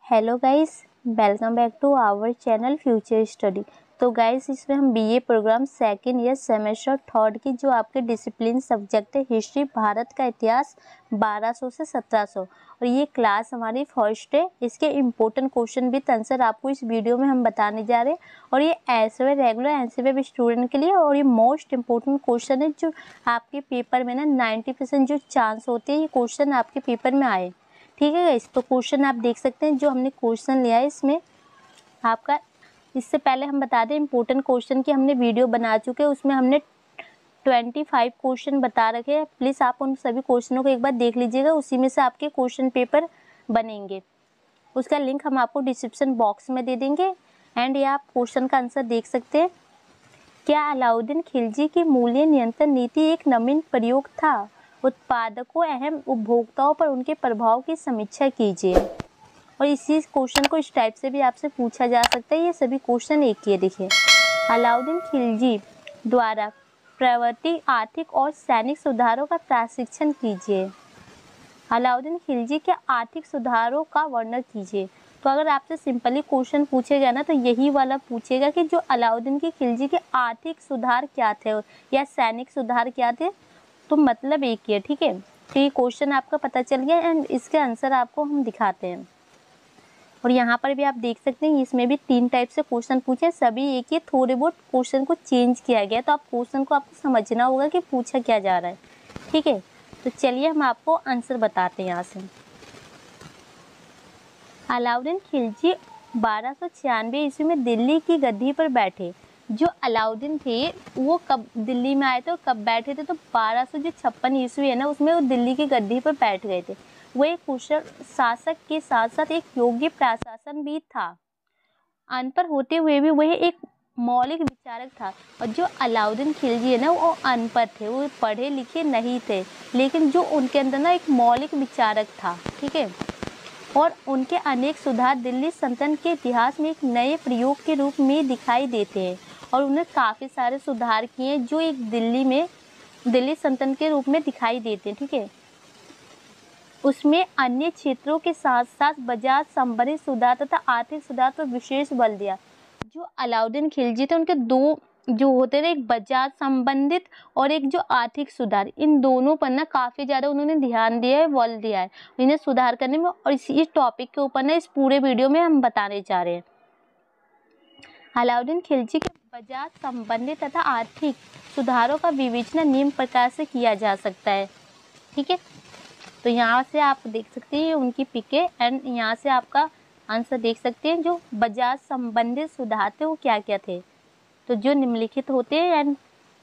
Hello guys, welcome back to our channel future study. तो guys, इसमें हम BA program second year semester third की जो आपके डिसिप्लिन सब्जेक्ट है हिस्ट्री, भारत का इतिहास 1200 से 1700 और ये क्लास हमारी फर्स्ट है। इसके इम्पोर्टेंट क्वेश्चन विद आंसर आपको इस वीडियो में हम बताने जा रहे हैं और ये ऐसे रेगुलर एनसीईआरटी स्टूडेंट के लिए और ये मोस्ट इम्पोर्टेंट क्वेश्चन है जो आपके पेपर में ना 90% जो चांस होते हैं ये क्वेश्चन आपके पेपर में आए। ठीक है गाइस, तो क्वेश्चन आप देख सकते हैं जो हमने क्वेश्चन लिया है इसमें आपका। इससे पहले हम बता दें इम्पोर्टेंट क्वेश्चन की हमने वीडियो बना चुके हैं, उसमें हमने 25 क्वेश्चन बता रखे हैं। प्लीज़ आप उन सभी क्वेश्चनों को एक बार देख लीजिएगा, उसी में से आपके क्वेश्चन पेपर बनेंगे। उसका लिंक हम आपको डिस्क्रिप्शन बॉक्स में दे देंगे एंड ये आप क्वेश्चन का आंसर देख सकते हैं। क्या अलाउद्दीन खिलजी की मूल्य नियंत्रण नीति एक नवीन प्रयोग था? उत्पादकों अहम उपभोक्ताओं पर उनके प्रभाव की समीक्षा कीजिए। और इसी क्वेश्चन को इस टाइप से भी आपसे पूछा जा सकता है। ये सभी क्वेश्चन एक ही है। देखिए, अलाउद्दीन खिलजी द्वारा प्रवर्तित आर्थिक और सैनिक सुधारों का प्रशिक्षण कीजिए। अलाउद्दीन खिलजी के आर्थिक सुधारों का वर्णन कीजिए। तो अगर आपसे सिंपली क्वेश्चन पूछेगा ना तो यही वाला पूछेगा कि जो अलाउद्दीन की खिलजी के आर्थिक सुधार क्या थे या सैनिक सुधार क्या थे, तो मतलब एक ही है। ठीक है, तो ये क्वेश्चन आपका पता चल गया एंड इसके आंसर आपको हम दिखाते हैं। और यहाँ पर भी आप देख सकते हैं इसमें भी 3 टाइप से क्वेश्चन पूछे, सभी एक ही, थोड़े बहुत क्वेश्चन को चेंज किया गया। तो आप क्वेश्चन को आपको समझना होगा कि पूछा क्या जा रहा है। ठीक है, तो चलिए हम आपको आंसर बताते हैं यहाँ से। अलाउद्दीन खिलजी 1296 ईस्वी में दिल्ली की गद्दी पर बैठे। जो अलाउद्दीन थे वो कब दिल्ली में आए थे और कब बैठे थे? तो 1256 ईस्वी है ना, उसमें वो दिल्ली की गद्दी पर बैठ गए थे। वो एक कुशल शासक के साथ साथ एक योग्य प्रशासन भी था। अनपढ़ होते हुए भी वह एक मौलिक विचारक था। और जो अलाउद्दीन खिलजी है ना वो अनपढ़ थे, वो पढ़े लिखे नहीं थे, लेकिन जो उनके अंदर ना एक मौलिक विचारक था। ठीक है, और उनके अनेक सुधार दिल्ली सल्तनत के इतिहास में एक नए प्रयोग के रूप में दिखाई देते हैं। और उन्हें काफ़ी सारे सुधार किए जो एक दिल्ली सल्तनत के रूप में दिखाई देते हैं। ठीक है, उसमें अन्य क्षेत्रों के साथ साथ बाजार संबंधी सुधार तथा आर्थिक सुधार पर विशेष बल दिया। जो अलाउद्दीन खिलजी थे उनके दो जो होते थे, एक बाजार संबंधित और एक जो आर्थिक सुधार, इन दोनों पर ना काफ़ी ज़्यादा उन्होंने ध्यान दिया है, बल दिया है इन्हें सुधार करने में। और इस टॉपिक के ऊपर ना इस पूरे वीडियो में हम बताने जा रहे हैं। अलाउद्दीन खिलजी के बाजार संबंधित तथा आर्थिक सुधारों का विवेचना निम्न प्रकार से किया जा सकता है। ठीक है, तो यहाँ से आप देख सकते हैं उनकी पिके एंड यहाँ से आपका आंसर देख सकते हैं। जो बाजार संबंधित सुधार थे वो क्या क्या थे, तो जो निम्नलिखित होते हैं। एंड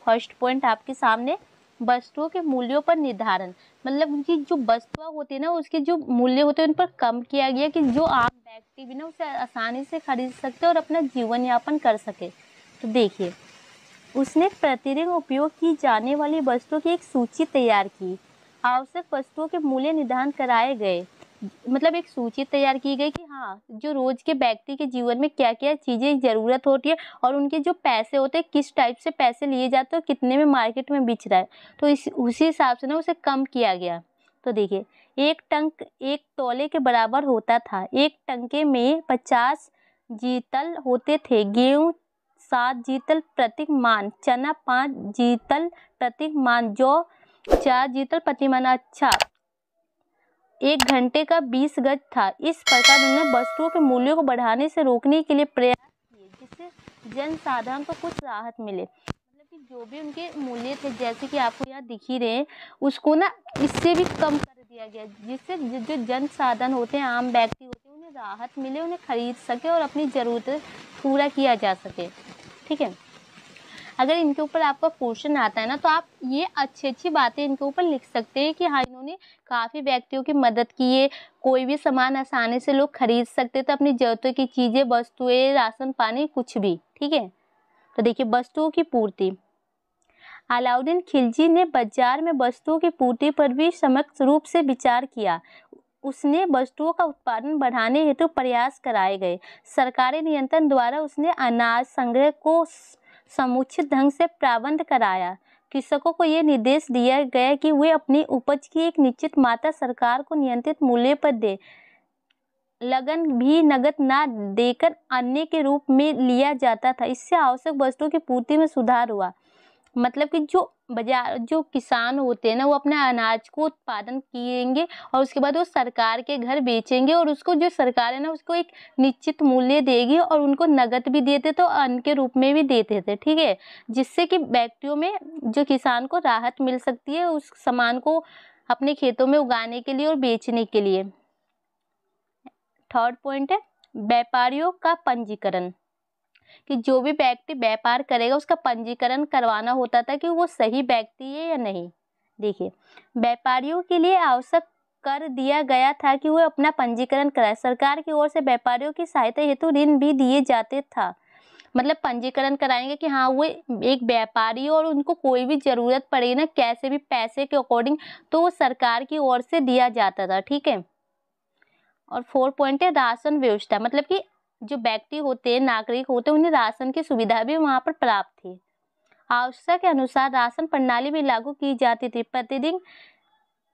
फर्स्ट पॉइंट आपके सामने, वस्तुओं के मूल्यों पर निर्धारण, मतलब कि जो वस्तुएं होती है ना उसके जो मूल्य होते हैं उन पर कम किया गया कि जो आम व्यक्ति भी ना उसे आसानी से खरीद सकते और अपना जीवन यापन कर सके। तो देखिए, उसने प्रतिदिन उपयोग की जाने वाली वस्तुओं की एक सूची तैयार की। आवश्यक वस्तुओं के मूल्य निर्धारण कराए गए, मतलब एक सूची तैयार की गई कि हाँ जो रोज के व्यक्ति के जीवन में क्या क्या चीज़ें ज़रूरत होती है और उनके जो पैसे होते हैं किस टाइप से पैसे लिए जाते हैं और कितने में मार्केट में बिच रहा है, तो उसी हिसाब से ना उसे कम किया गया। तो देखिए, एक टंक 1 तौले के बराबर होता था। एक टंके में 50 जीतल होते थे। गेहूँ 7 जीतल प्रति मान, चना 5 जीतल प्रति मान, जौ 4 जीतल प्रति मान। अच्छा, 1 घंटे का 20 गज था। इस प्रकार उन्होंने वस्तुओं के मूल्यों को बढ़ाने से रोकने के लिए प्रयास किए जिससे जनसाधारण को कुछ राहत मिले। मतलब कि जो भी उनके मूल्य थे जैसे कि आपको यहाँ दिख ही रहे हैं, उसको ना इससे भी कम कर दिया गया जिससे जो जनसाधारण होते हैं, आम व्यक्ति होते हैं, उन्हें राहत मिले, उन्हें खरीद सके और अपनी ज़रूरतें पूरा किया जा सके। ठीक है, अगर इनके ऊपर आपका क्वेश्चन आता है ना तो आप ये अच्छी बातें इनके ऊपर लिख सकते हैं कि हाँ इन्होंने काफ़ी व्यक्तियों की मदद की है, कोई भी सामान आसानी से लोग खरीद सकते थे, अपनी ज़रूरतों की चीज़ें, वस्तुएं, राशन पानी, कुछ भी। ठीक है, तो देखिए, वस्तुओं की पूर्ति। अलाउद्दीन खिलजी ने बाजार में वस्तुओं की पूर्ति पर भी समग्र रूप से विचार किया। उसने वस्तुओं का उत्पादन बढ़ाने हेतु प्रयास कराए गए। सरकारी नियंत्रण द्वारा उसने अनाज संग्रह को समुचित ढंग से प्रबंध कराया। कृषकों को यह निर्देश दिया गया कि वे अपनी उपज की एक निश्चित मात्रा सरकार को नियंत्रित मूल्य पर दें। लगन भी नगद ना देकर अन्य के रूप में लिया जाता था। इससे आवश्यक वस्तुओं की पूर्ति में सुधार हुआ। मतलब कि जो किसान होते हैं ना, वो अपने अनाज को उत्पादन किएंगे और उसके बाद वो सरकार के घर बेचेंगे और उसको जो सरकार है ना, उसको एक निश्चित मूल्य देगी और उनको नगद भी देते तो अन्न के रूप में भी देते थे। ठीक है, जिससे कि व्यक्तियों में, जो किसान को राहत मिल सकती है उस सामान को अपने खेतों में उगाने के लिए और बेचने के लिए। थर्ड पॉइंट है व्यापारियों का पंजीकरण, कि जो भी व्यक्ति व्यापार करेगा उसका पंजीकरण करवाना होता था कि वो सही व्यक्ति है या नहीं। देखिए, व्यापारियों के लिए आवश्यक कर दिया गया था कि वो अपना पंजीकरण कराए। सरकार की ओर से व्यापारियों की सहायता हेतु ऋण भी दिए जाते था। मतलब पंजीकरण कराएंगे कि हाँ वो एक व्यापारी और उनको कोई भी जरूरत पड़ेगी ना, कैसे भी पैसे के अकॉर्डिंग, तो वो सरकार की ओर से दिया जाता था। ठीक है, और 4 पॉइंट है राशन व्यवस्था, मतलब कि जो व्यक्ति होते हैं, नागरिक होते हैं, उन्हें राशन की सुविधा भी वहां पर प्राप्त थी। आवश्यकता के अनुसार राशन प्रणाली भी लागू की जाती थी। प्रतिदिन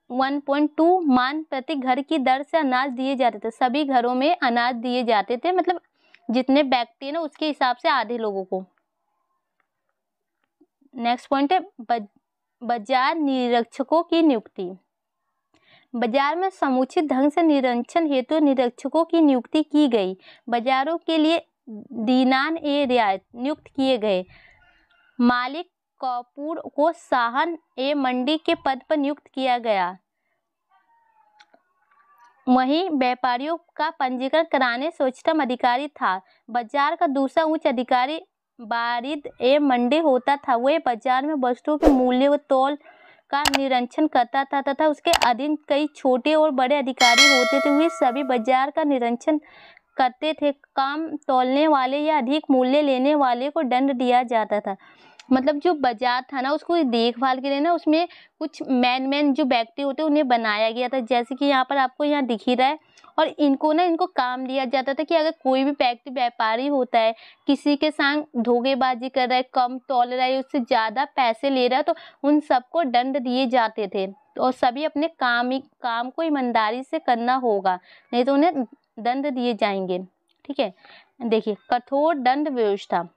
1.2 मान प्रति घर की दर से अनाज दिए जाते थे। सभी घरों में अनाज दिए जाते थे, मतलब जितने व्यक्ति है ना उसके हिसाब से आधे लोगों को। नेक्स्ट पॉइंट है बाजार निरीक्षकों की नियुक्ति। बाजार में समुचित ढंग से निरीक्षण हेतु निरीक्षकों की नियुक्ति की गई। बाजारों के लिए दीनान ए रियायत नियुक्त किए गए। मालिक कपूर को साहन ए मंडी के पद पर नियुक्त किया गया। वहीं व्यापारियों का पंजीकरण कराने स्वच्छतम अधिकारी था। बाजार का दूसरा उच्च अधिकारी बारिद ए मंडी होता था। वह बाजार में वस्तुओं के मूल्य व तौल का निरीक्षण करता था तथा उसके अधीन कई छोटे और बड़े अधिकारी होते थे। वे सभी बाजार का निरीक्षण करते थे। काम तौलने वाले या अधिक मूल्य लेने वाले को दंड दिया जाता था। मतलब जो बाजार था ना, उसको देखभाल के लिए ना उसमें कुछ मैन जो व्यक्ति होते हैं उन्हें बनाया गया था, जैसे कि यहाँ पर आपको यहाँ दिख ही रहा है। और इनको काम दिया जाता था कि अगर कोई भी व्यक्ति व्यापारी होता है, किसी के संग धोखेबाजी कर रहा है, कम तौल रहा है, उससे ज़्यादा पैसे ले रहा है, तो उन सबको दंड दिए जाते थे। और सभी अपने काम को ईमानदारी से करना होगा, नहीं तो उन्हें दंड दिए जाएंगे। ठीक है, देखिए कठोर दंड व्यवस्था।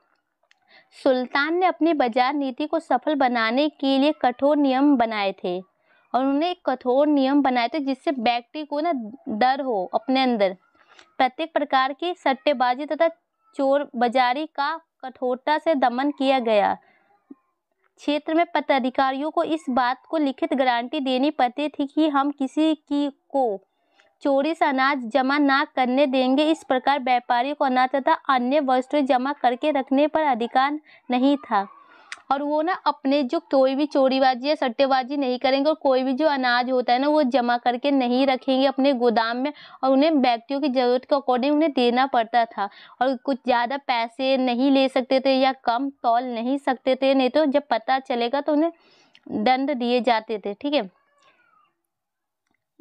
सुल्तान ने अपनी बाजार नीति को सफल बनाने के लिए कठोर नियम बनाए थे और उन्होंने एक कठोर नियम बनाए थे जिससे व्यक्ति को ना डर हो अपने अंदर। प्रत्येक प्रकार की सट्टेबाजी तथा चोर बाजारी का कठोरता से दमन किया गया। क्षेत्र में पदाधिकारियों को इस बात को लिखित गारंटी देनी पड़ती थी कि हम किसी की को चोरी से अनाज जमा ना करने देंगे। इस प्रकार व्यापारी को अनाज तथा अन्य वस्तुएं जमा करके रखने पर अधिकार नहीं था और वो ना अपने जो कोई भी चोरीबाजी या सट्टेबाजी नहीं करेंगे और कोई भी जो अनाज होता है ना वो जमा करके नहीं रखेंगे अपने गोदाम में और उन्हें व्यक्तियों की ज़रूरत के अकॉर्डिंग उन्हें देना पड़ता था और कुछ ज़्यादा पैसे नहीं ले सकते थे या कम तौल नहीं सकते थे, नहीं तो जब पता चलेगा तो उन्हें दंड दिए जाते थे। ठीक है,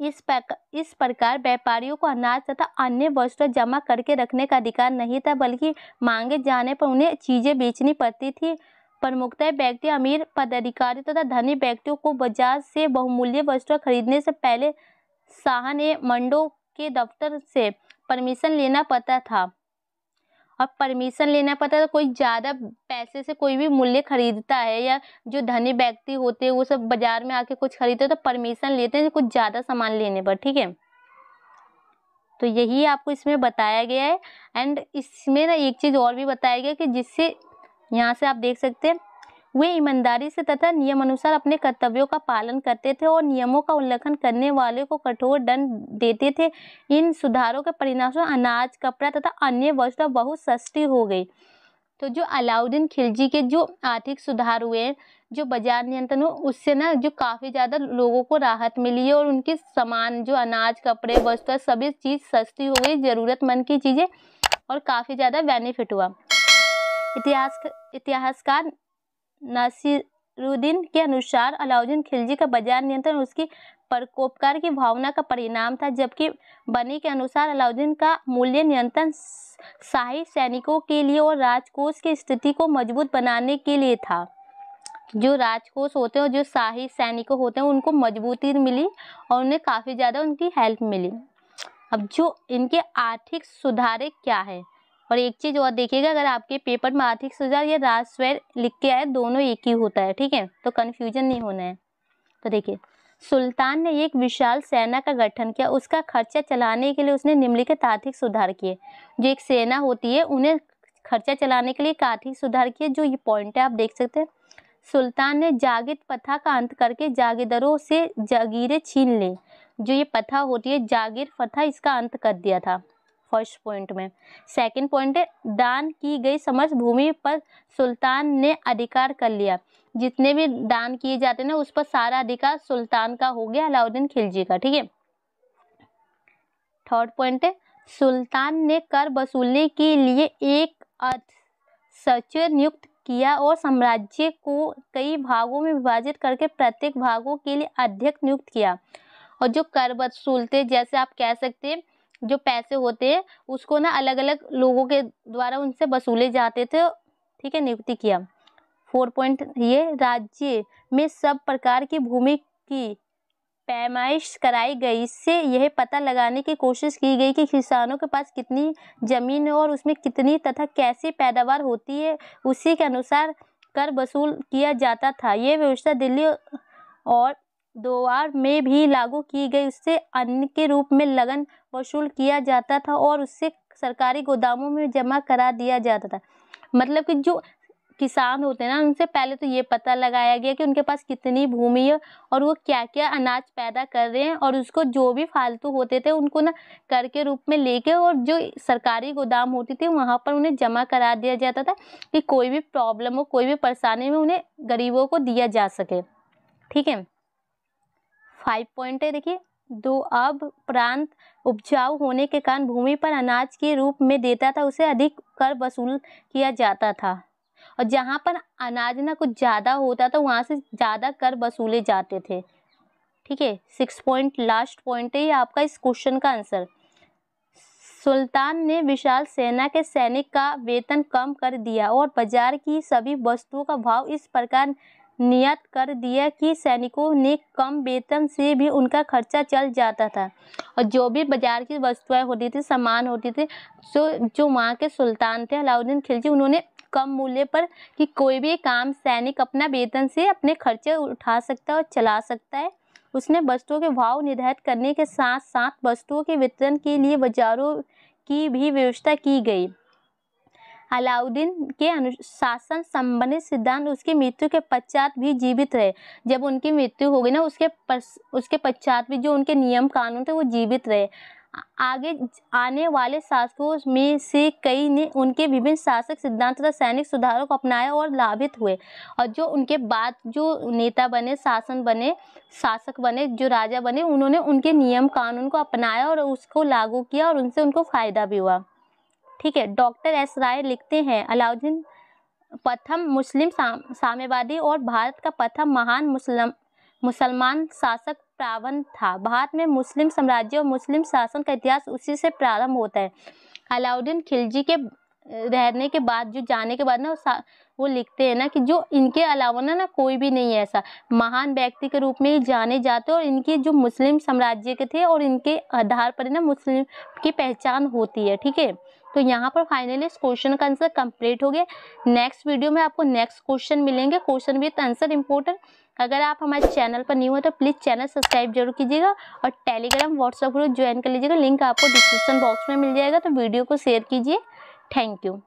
इस प्रकार व्यापारियों को अनाज तथा अन्य वस्तुएं जमा करके रखने का अधिकार नहीं था, बल्कि मांगे जाने पर उन्हें चीजें बेचनी पड़ती थी। प्रमुखतः व्यक्ति, अमीर पदाधिकारी तथा धनी व्यक्तियों को बाजार से बहुमूल्य वस्तुएं खरीदने से पहले साहन ए मंडो के दफ्तर से परमिशन लेना पड़ता था। और परमिशन लेना पड़ता है तो कोई ज़्यादा पैसे से कोई भी मूल्य खरीदता है या जो धनी व्यक्ति होते हैं वो सब बाजार में आके कुछ खरीदते हैं तो परमिशन लेते हैं कुछ ज़्यादा सामान लेने पर। ठीक है, तो यही आपको इसमें बताया गया है। एंड इसमें ना एक चीज़ और भी बताया गया कि जिससे यहाँ से आप देख सकते हैं वे ईमानदारी से तथा नियम अनुसार अपने कर्तव्यों का पालन करते थे और नियमों का उल्लंघन करने वाले को कठोर दंड देते थे। इन सुधारों के परिणामस्वरूप अनाज, कपड़ा तथा अन्य वस्तुएं बहुत सस्ती हो गई। तो जो अलाउद्दीन खिलजी के जो आर्थिक सुधार हुए हैं, जो बाजार नियंत्रण हो, उससे ना जो काफ़ी ज़्यादा लोगों को राहत मिली है और उनके सामान जो अनाज, कपड़े, वस्तुएं सभी चीज़ सस्ती हो गई, ज़रूरतमंद की चीज़ें, और काफ़ी ज़्यादा बेनिफिट हुआ। इतिहासकार नासिरुद्दीन के अनुसार अलाउद्दीन खिलजी का बाजार नियंत्रण उसकी परोपकार की भावना का परिणाम था, जबकि बनी के अनुसार अलाउद्दीन का मूल्य नियंत्रण शाही सैनिकों के लिए और राजकोष की स्थिति को मजबूत बनाने के लिए था। जो राजकोष होते हैं और जो शाही सैनिकों होते हैं उनको मजबूती मिली और उन्हें काफ़ी ज़्यादा उनकी हेल्प मिली। अब जो इनके आर्थिक सुधार क्या है, और एक चीज़ और देखिएगा, अगर आपके पेपर में आर्थिक सुधार या राजस्व लिख के आए, दोनों एक ही होता है, ठीक है, तो कन्फ्यूजन नहीं होना है। तो देखिए, सुल्तान ने एक विशाल सेना का गठन किया, उसका खर्चा चलाने के लिए उसने निम्नलिखित आर्थिक सुधार किए। जो एक सेना होती है उन्हें खर्चा चलाने के लिए एक आर्थिक सुधार किए, जो ये पॉइंट है आप देख सकते हैं। सुल्तान ने जागीर प्रथा का अंत करके जागीरदारों से जागीरें छीन ली। जो ये प्रथा होती है जागीर प्रथा, इसका अंत कर दिया था फर्स्ट पॉइंट में। सेकंड पॉइंट है, दान की गई समस्त भूमि पर सुल्तान ने अधिकार कर लिया। जितने भी दान किए जाते हैं ना, उस पर सारा अधिकार सुल्तान का हो गया, अलाउद्दीन खिलजी का, ठीक है। थर्ड पॉइंट है, सुल्तान ने कर वसूलने के लिए एक सचिव नियुक्त किया और साम्राज्य को कई भागों में विभाजित करके प्रत्येक भागों के लिए अध्यक्ष नियुक्त किया। और जो कर वसूलते, जैसे आप कह सकते हैं जो पैसे होते हैं उसको ना अलग अलग लोगों के द्वारा उनसे वसूले जाते थे, ठीक है, नियुक्ति किया। 4 पॉइंट ये, राज्य में सब प्रकार की भूमि की पैमाइश कराई गई। इससे यह पता लगाने की कोशिश की गई कि किसानों के पास कितनी जमीन है और उसमें कितनी तथा कैसी पैदावार होती है, उसी के अनुसार कर वसूल किया जाता था। ये व्यवस्था दिल्ली और दोआर में भी लागू की गई। उससे अन्न के रूप में लगन वसूल किया जाता था और उससे सरकारी गोदामों में जमा करा दिया जाता था। मतलब कि जो किसान होते हैं ना, उनसे पहले तो ये पता लगाया गया कि उनके पास कितनी भूमि है और वो क्या क्या अनाज पैदा कर रहे हैं, और उसको जो भी फालतू होते थे उनको ना कर के रूप में लेके और जो सरकारी गोदाम होती थी वहाँ पर उन्हें जमा करा दिया जाता था कि कोई भी प्रॉब्लम हो, कोई भी परेशानी में उन्हें गरीबों को दिया जा सके, ठीक है। 5 पॉइंट है, देखिए, दो अब प्रांत उपजाऊ होने के कारण भूमि पर अनाज के रूप में देता था, उसे अधिक कर वसूल किया जाता था। और जहाँ पर अनाज ना कुछ ज़्यादा होता था वहाँ से ज़्यादा कर वसूले जाते थे, ठीक है। 6 पॉइंट लास्ट पॉइंट है ये आपका इस क्वेश्चन का आंसर। सुल्तान ने विशाल सेना के सैनिक का वेतन कम कर दिया और बाजार की सभी वस्तुओं का भाव इस प्रकार नियत कर दिया कि सैनिकों ने कम वेतन से भी उनका खर्चा चल जाता था। और जो भी बाजार की वस्तुएं होती थी, सामान होती थी, जो वहाँ के सुल्तान थे अलाउद्दीन खिलजी, उन्होंने कम मूल्य पर कि कोई भी काम सैनिक अपना वेतन से अपने खर्चे उठा सकता है और चला सकता है। उसने वस्तुओं के भाव निर्धारित करने के साथ साथ वस्तुओं के वितरण के लिए बाजारों की भी व्यवस्था की गई। अलाउद्दीन के अनुशासन संबंधी सिद्धांत उसकी मृत्यु के पश्चात भी जीवित रहे। जब उनकी मृत्यु हो गई ना, उसके पश्चात भी जो उनके नियम कानून थे वो जीवित रहे। आगे आने वाले शासकों में से कई ने उनके विभिन्न शासक सिद्धांत तथा सैनिक सुधारों को अपनाया और लाभित हुए। और जो उनके बाद जो नेता बने, शासक बने, जो राजा बने, उन्होंने उनके नियम कानून को अपनाया और उसको लागू किया और उनसे उनको फायदा भी हुआ, ठीक है। डॉक्टर एस राय लिखते हैं, अलाउद्दीन प्रथम मुस्लिम साम्यवादी और भारत का प्रथम महान मुसलमान शासक प्रावंत था। भारत में मुस्लिम साम्राज्य और मुस्लिम शासन का इतिहास उसी से प्रारंभ होता है। अलाउद्दीन खिलजी के रहने के बाद, जो जाने के बाद ना, वो लिखते हैं ना कि जो इनके अलावा ना कोई भी नहीं है ऐसा महान व्यक्ति के रूप में ही जाने जाते, और इनके जो मुस्लिम साम्राज्य के थे और इनके आधार पर ना मुस्लिम की पहचान होती है, ठीक है। तो यहाँ पर फाइनली इस क्वेश्चन का आंसर कंप्लीट हो गया। नेक्स्ट वीडियो में आपको नेक्स्ट क्वेश्चन मिलेंगे, क्वेश्चन विद आंसर इंपॉर्टेंट। अगर आप हमारे चैनल पर न्यू हो तो प्लीज़ चैनल सब्सक्राइब जरूर कीजिएगा और टेलीग्राम व्हाट्सएप ग्रुप ज्वाइन कर लीजिएगा, लिंक आपको डिस्क्रिप्शन बॉक्स में मिल जाएगा। तो वीडियो को शेयर कीजिए। Thank you.